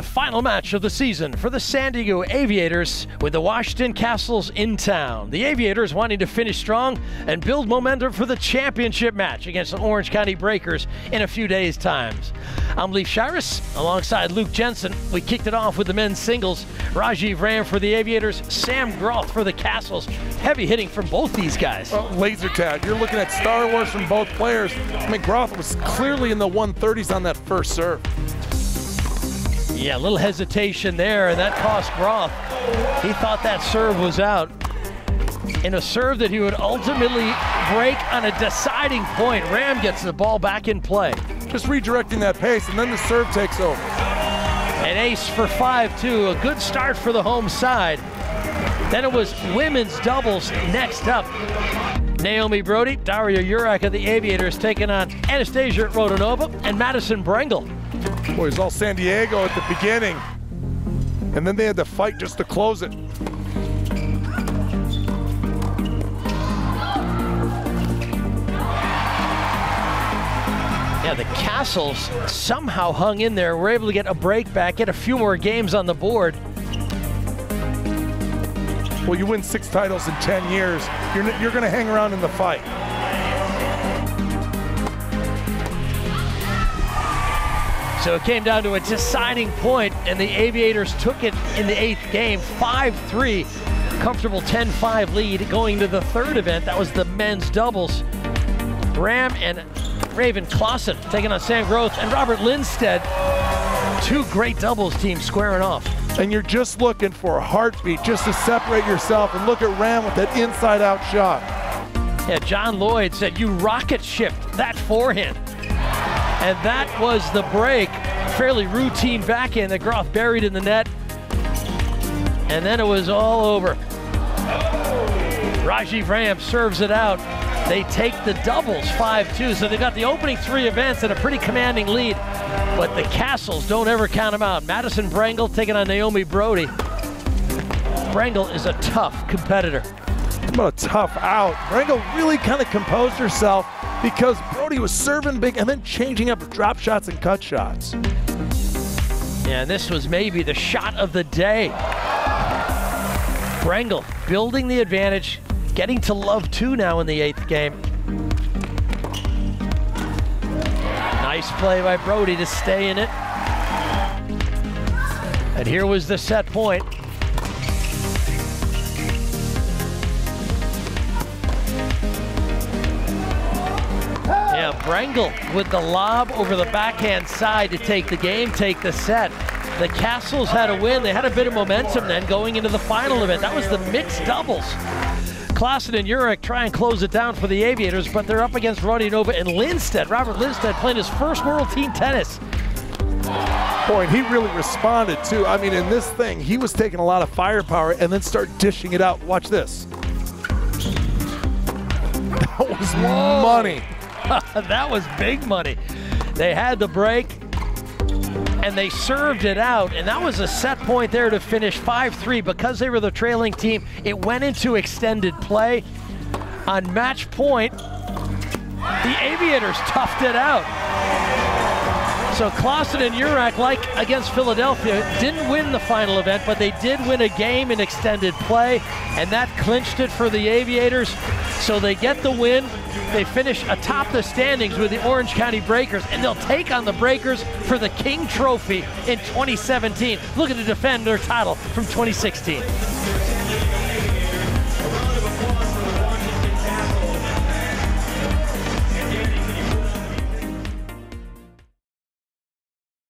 the final match of the season for the San Diego Aviators with the Washington Kastles in town. The Aviators wanting to finish strong and build momentum for the championship match against the Orange County Breakers in a few days' time. I'm Leif Shiras alongside Luke Jensen. We kicked it off with the men's singles. Rajiv Ram for the Aviators, Sam Groth for the Kastles. Heavy hitting from both these guys. Well, laser tag. You're looking at Star Wars from both players. I mean, Groth was clearly in the 130s on that first serve. Yeah, a little hesitation there, and that cost Groth. He thought that serve was out. In a serve that he would ultimately break on a deciding point. Ram gets the ball back in play. Just redirecting that pace, and then the serve takes over. An ace for 5-2, a good start for the home side. Then it was women's doubles next up. Naomi Brody, Daria Jurak of the Aviators taking on Anastasia Rodionova and Madison Brengel. Boy, it was all San Diego at the beginning, and then they had to fight just to close it. Yeah, the Kastles somehow hung in there, were able to get a break back, get a few more games on the board. Well, you win 6 titles in 10 years, you're going to hang around in the fight. So it came down to a deciding point, and the Aviators took it in the 8th game, 5-3. Comfortable 10-5 lead going to the 3rd event. That was the men's doubles. Ram and Raven Clausen taking on Sam Groth and Robert Lindstedt. 2 great doubles teams squaring off. And you're just looking for a heartbeat just to separate yourself, and look at Ram with that inside-out shot. Yeah, John Lloyd said you rocket shipped that forehand. And that was the break. Fairly routine backhand that Groth buried in the net. And then it was all over. Rajiv Ram serves it out. They take the doubles 5-2. So they got the opening 3 events and a pretty commanding lead. But the Kastles don't ever count them out. Madison Brengel taking on Naomi Brody. Brengel is a tough competitor. What a tough out. Brengel really kind of composed herself because Brody was serving big and then changing up drop shots and cut shots. Yeah, and this was maybe the shot of the day. Brengel building the advantage, getting to love 2 now in the 8th game. Nice play by Brody to stay in it. And here was the set point. Yeah, Brengel with the lob over the backhand side to take the game, take the set. The Kastles had a win. They had a bit of momentum then going into the final event. That was the mixed doubles. Clausen and Jurak try and close it down for the Aviators, but they're up against Rodionova and Lindstedt. Robert Lindstedt playing his first World Team Tennis. Boy, and he really responded too. I mean, in this thing, he was taking a lot of firepower and then start dishing it out. Watch this. That was money. That was big money. They had the break, and they served it out, and that was a set point there to finish 5-3. Because they were the trailing team, it went into extended play. On match point, the Aviators toughed it out. So Clausen and Jurak, like against Philadelphia, didn't win the final event, but they did win a game in extended play, and that clinched it for the Aviators. So they get the win. They finish atop the standings with the Orange County Breakers, and they'll take on the Breakers for the King Trophy in 2017, looking to defend their title from 2016.